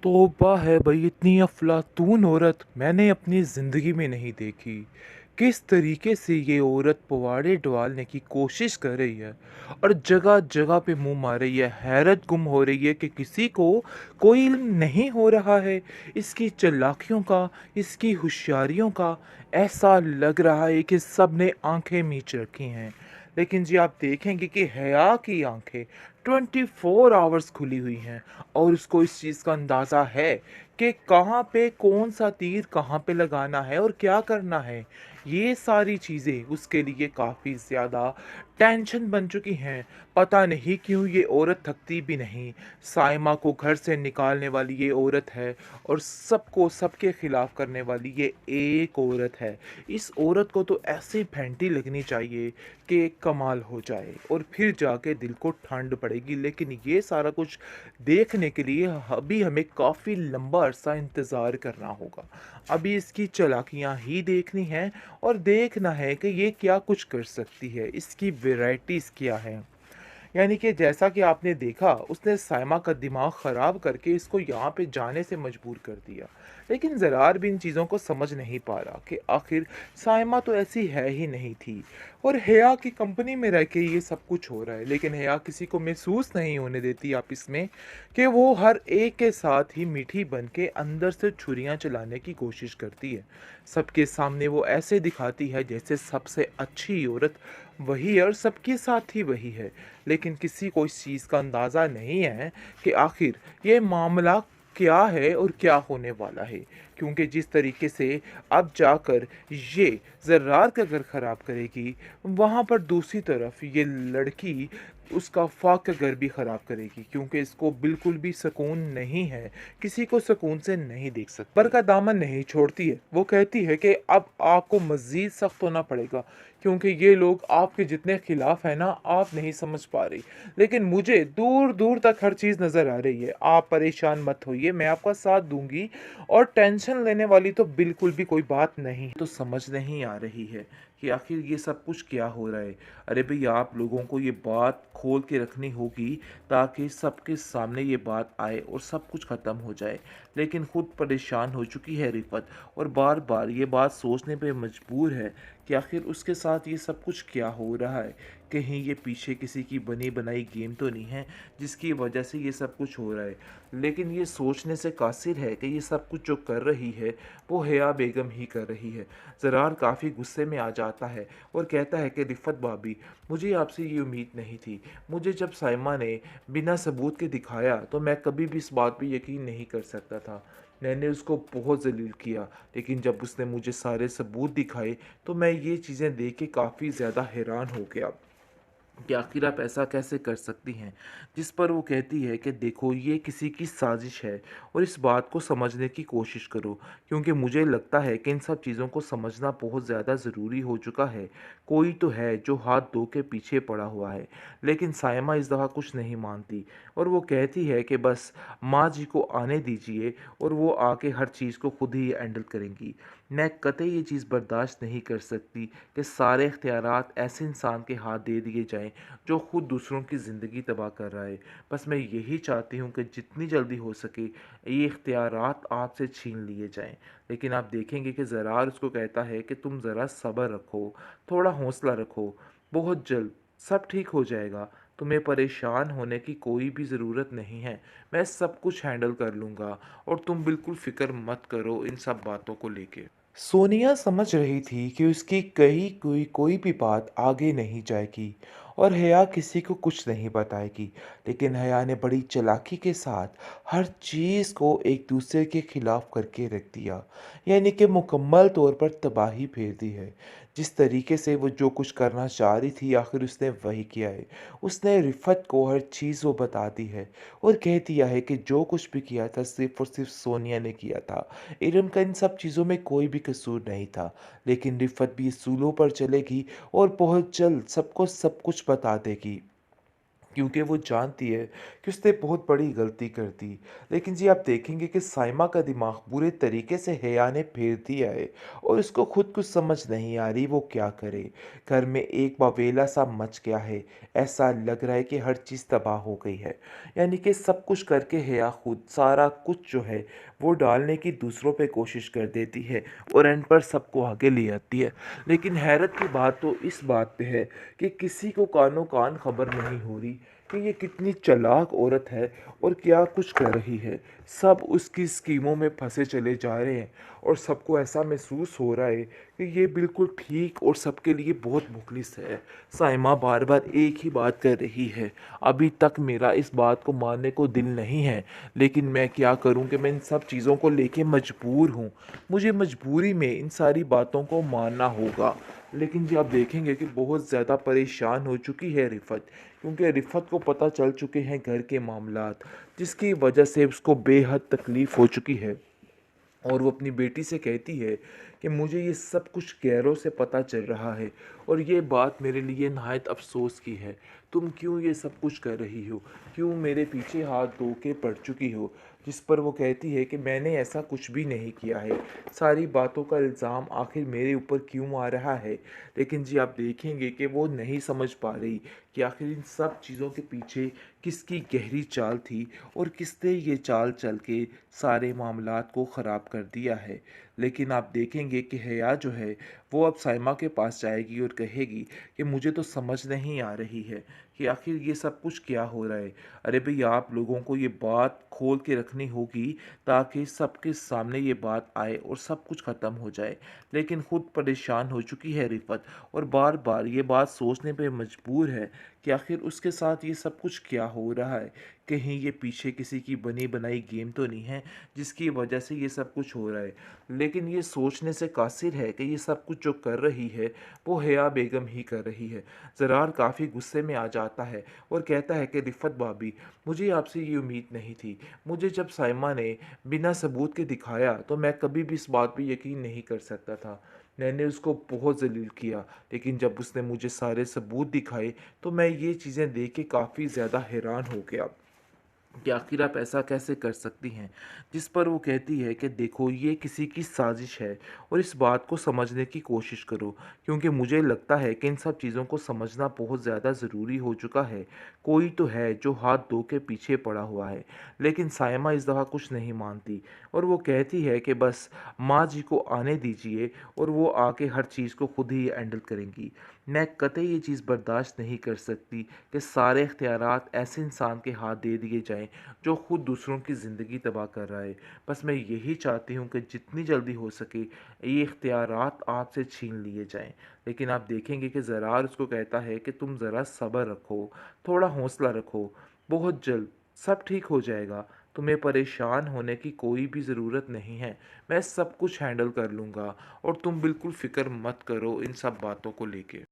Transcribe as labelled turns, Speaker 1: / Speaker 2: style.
Speaker 1: तौबा है भाई, इतनी अफलातून औरत मैंने अपनी ज़िंदगी में नहीं देखी। किस तरीके से ये औरत पुआड़े डालने की कोशिश कर रही है और जगह जगह पे मुंह मार रही है। हैरत गुम हो रही है कि किसी को कोई इल्म नहीं हो रहा है इसकी चालाकियों का, इसकी होशियारियों का। ऐसा लग रहा है कि सब ने आंखें मीच रखी हैं। लेकिन जी आप देखेंगे कि हया की आंखें 24 आवर्स खुली हुई हैं और उसको इस चीज़ का अंदाज़ा है कि कहाँ पे कौन सा तीर कहाँ पे लगाना है और क्या करना है। ये सारी चीज़ें उसके लिए काफ़ी ज़्यादा टेंशन बन चुकी हैं। पता नहीं क्यों ये औरत थकती भी नहीं। साइमा को घर से निकालने वाली ये औरत है और सबको सबके खिलाफ करने वाली ये एक औरत है। इस औरत को तो ऐसी फैंटी लगनी चाहिए कि कमाल हो जाए और फिर जाके दिल को ठंड पड़ेगी। लेकिन ये सारा कुछ देखने के लिए अभी हमें काफ़ी लंबा अरसा इंतज़ार करना होगा। अभी इसकी चालाकियाँ ही देखनी हैं और देखना है कि ये क्या कुछ कर सकती है, इसकी वैराइटीज़ क्या हैं। यानी कि जैसा कि आपने देखा, उसने साइमा का दिमाग ख़राब करके इसको यहाँ पे जाने से मजबूर कर दिया। लेकिन ज़रार भी इन चीज़ों को समझ नहीं पा रहा कि आखिर साइमा तो ऐसी है ही नहीं थी और हया की कंपनी में रह के ये सब कुछ हो रहा है। लेकिन हया किसी को महसूस नहीं होने देती आपस में कि वो हर एक के साथ ही मीठी बन के अंदर से छुरियाँ चलाने की कोशिश करती है। सबके सामने वो ऐसे दिखाती है जैसे सबसे अच्छी औरत वही है और सबके साथ ही वही है। लेकिन किसी को इस चीज़ का अंदाज़ा नहीं है कि आखिर ये मामला क्या है और क्या होने वाला है। क्योंकि जिस तरीके से अब जाकर ये ज़र्रार का घर ख़राब करेगी, वहाँ पर दूसरी तरफ ये लड़की उसका फाक का घर भी ख़राब करेगी। क्योंकि इसको बिल्कुल भी सुकून नहीं है, किसी को सुकून से नहीं देख सकती। पर का दामन नहीं छोड़ती है। वो कहती है कि अब आपको मज़ीद सख्त होना पड़ेगा क्योंकि ये लोग आपके जितने खिलाफ है ना, आप नहीं समझ पा रही। लेकिन मुझे दूर दूर तक हर चीज़ नज़र आ रही है। आप परेशान मत होइए, मैं आपका साथ दूंगी और टेंशन लेने वाली तो बिल्कुल भी कोई बात नहीं। तो समझ नहीं आ रही है कि आखिर ये सब कुछ क्या हो रहा है। अरे भाई, आप लोगों को ये बात खोल के रखनी होगी ताकि सबके सामने ये बात आए और सब कुछ ख़त्म हो जाए। लेकिन खुद परेशान हो चुकी है रिफ़त और बार बार ये बात सोचने पे मजबूर है कि आखिर उसके साथ ये सब कुछ क्या हो रहा है। कहीं ये पीछे किसी की बनी बनाई गेम तो नहीं है जिसकी वजह से ये सब कुछ हो रहा है। लेकिन ये सोचने से कासिर है कि ये सब कुछ जो कर रही है वो हया बेगम ही कर रही है। ज़रार काफ़ी गुस्से में आ जाता है और कहता है कि रिफ़त भाभी, मुझे आपसे ये उम्मीद नहीं थी। मुझे जब साइमा ने बिना सबूत के दिखाया तो मैं कभी भी इस बात पे यकीन नहीं कर सकता था। मैंने उसको बहुत ज़लील किया, लेकिन जब उसने मुझे सारे सबूत दिखाए तो मैं ये चीज़ें देख के काफ़ी ज़्यादा हैरान हो गया कि आखिर आप ऐसा कैसे कर सकती हैं। जिस पर वो कहती है कि देखो, ये किसी की साजिश है और इस बात को समझने की कोशिश करो। क्योंकि मुझे लगता है कि इन सब चीज़ों को समझना बहुत ज़्यादा ज़रूरी हो चुका है। कोई तो है जो हाथ धो के पीछे पड़ा हुआ है। लेकिन सायमा इस दफ़ा कुछ नहीं मानती और वो कहती है कि बस माँ जी को आने दीजिए और वो आके हर चीज़ को खुद ही हैंडल करेंगी। मैं कतई ये चीज़ बर्दाश्त नहीं कर सकती कि सारे इख्तियारात ऐसे इंसान के हाथ दे दिए जाएं जो खुद दूसरों की ज़िंदगी तबाह कर रहा है। बस मैं यही चाहती हूँ कि जितनी जल्दी हो सके ये इख्तियारात आपसे छीन लिए जाएं। लेकिन आप देखेंगे कि ज़रार उसको कहता है कि तुम ज़रा सब्र रखो, थोड़ा हौसला रखो, बहुत जल्द सब ठीक हो जाएगा। तुम्हें परेशान होने की कोई भी ज़रूरत नहीं है। मैं सब कुछ हैंडल कर लूँगा और तुम बिल्कुल फ़िक्र मत करो इन सब बातों को लेके। सोनिया समझ रही थी कि उसकी कही कोई भी बात आगे नहीं जाएगी और हया किसी को कुछ नहीं बताएगी। लेकिन हया ने बड़ी चालाकी के साथ हर चीज़ को एक दूसरे के खिलाफ करके रख दिया। यानी कि मुकम्मल तौर पर तबाही फेर दी है। जिस तरीके से वो जो कुछ करना चाह रही थी आखिर उसने वही किया है। उसने रिफ़त को हर चीज़ वो बता दी है और कह दिया है कि जो कुछ भी किया था सिर्फ़ और सिर्फ़ सोनिया ने किया था। इरम का इन सब चीज़ों में कोई भी कसूर नहीं था। लेकिन रिफ़त भी असूलों पर चलेगी और बहुत जल्द सबको सब कुछ बता देगी। क्योंकि वो जानती है कि उसने बहुत बड़ी गलती कर दी। लेकिन जी आप देखेंगे कि साइमा का दिमाग पूरे तरीके से हेया ने फेर दिया है और उसको खुद कुछ समझ नहीं आ रही वो क्या करे। घर में एक बवेला सा मच गया है। ऐसा लग रहा है कि हर चीज़ तबाह हो गई है। यानी कि सब कुछ करके हेया खुद सारा कुछ जो है वो डालने की दूसरों पे कोशिश कर देती है और एंड पर सबको आगे ले आती है। लेकिन हैरत की बात तो इस बात पे है कि किसी को कानो कान खबर नहीं हो रही कि ये कितनी चालाक औरत है और क्या कुछ कर रही है। सब उसकी स्कीमों में फंसे चले जा रहे हैं और सबको ऐसा महसूस हो रहा है कि ये बिल्कुल ठीक और सबके लिए बहुत मुखलिस है। साइमा बार बार एक ही बात कर रही है। अभी तक मेरा इस बात को मानने को दिल नहीं है, लेकिन मैं क्या करूं कि मैं इन सब चीज़ों को लेके मजबूर हूं। मुझे मजबूरी में इन सारी बातों को मानना होगा। लेकिन जी आप देखेंगे कि बहुत ज़्यादा परेशान हो चुकी है रिफ़त, क्योंकि रिफ़त को पता चल चुके हैं घर के मामलात, जिसकी वजह से उसको बेहद तकलीफ़ हो चुकी है। और वो अपनी बेटी से कहती है कि मुझे ये सब कुछ गैरों से पता चल रहा है और ये बात मेरे लिए नहायत अफ़सोस की है। तुम क्यों ये सब कुछ कर रही हो? क्यों मेरे पीछे हाथ धो के पड़ चुकी हो? जिस पर वो कहती है कि मैंने ऐसा कुछ भी नहीं किया है। सारी बातों का इल्ज़ाम आखिर मेरे ऊपर क्यों आ रहा है? लेकिन जी आप देखेंगे कि वो नहीं समझ पा रही कि आखिर इन सब चीज़ों के पीछे किसकी गहरी चाल थी और किसने ये चाल चल के सारे मामलात को ख़राब कर दिया है। लेकिन आप देखेंगे कि हया जो है वो अब साइमा के पास जाएगी और कहेगी कि मुझे तो समझ नहीं आ रही है कि आखिर ये सब कुछ क्या हो रहा है। अरे भई आप लोगों को ये बात खोल के रखनी होगी ताकि सबके सामने ये बात आए और सब कुछ ख़त्म हो जाए। लेकिन खुद परेशान हो चुकी है रिफ़त और बार-बार ये बात सोचने पे मजबूर है कि आखिर उसके साथ ये सब कुछ क्या हो रहा है। कहीं ये पीछे किसी की बनी बनाई गेम तो नहीं है जिसकी वजह से ये सब कुछ हो रहा है। लेकिन ये सोचने से कासिर है कि ये सब कुछ जो कर रही है वो हया बेगम ही कर रही है। ज़रार काफ़ी गुस्से में आ जाता है और कहता है कि रिफ़त भाभी, मुझे आपसे ये उम्मीद नहीं थी। मुझे जब साइमा ने बिना सबूत के दिखाया तो मैं कभी भी इस बात पे यकीन नहीं कर सकता था। मैंने उसको बहुत ज़लील किया, लेकिन जब उसने मुझे सारे सबूत दिखाए तो मैं ये चीज़ें देख के काफ़ी ज़्यादा हैरान हो गया कि आखिर आप ऐसा कैसे कर सकती हैं। जिस पर वो कहती है कि देखो ये किसी की साजिश है और इस बात को समझने की कोशिश करो, क्योंकि मुझे लगता है कि इन सब चीज़ों को समझना बहुत ज़्यादा ज़रूरी हो चुका है। कोई तो है जो हाथ धो के पीछे पड़ा हुआ है। लेकिन सायमा इस दफ़ा कुछ नहीं मानती और वो कहती है कि बस माँ जी को आने दीजिए और वो आके हर चीज़ को खुद ही हैंडल करेंगी। मैं कतई ये चीज़ बर्दाश्त नहीं कर सकती कि सारे इख्तियारात ऐसे इंसान के हाथ दे दिए जाएँ जो खुद दूसरों की ज़िंदगी तबाह कर रहा है। बस मैं यही चाहती हूँ कि जितनी जल्दी हो सके ये इख्तियारात आपसे छीन लिए जाएँ। लेकिन आप देखेंगे कि ज़रार उसको कहता है कि तुम ज़रा सब्र रखो, थोड़ा हौसला रखो, बहुत जल्द सब ठीक हो जाएगा। तुम्हें परेशान होने की कोई भी ज़रूरत नहीं है। मैं सब कुछ हैंडल कर लूँगा और तुम बिल्कुल फ़िक्र मत करो इन सब बातों को लेके।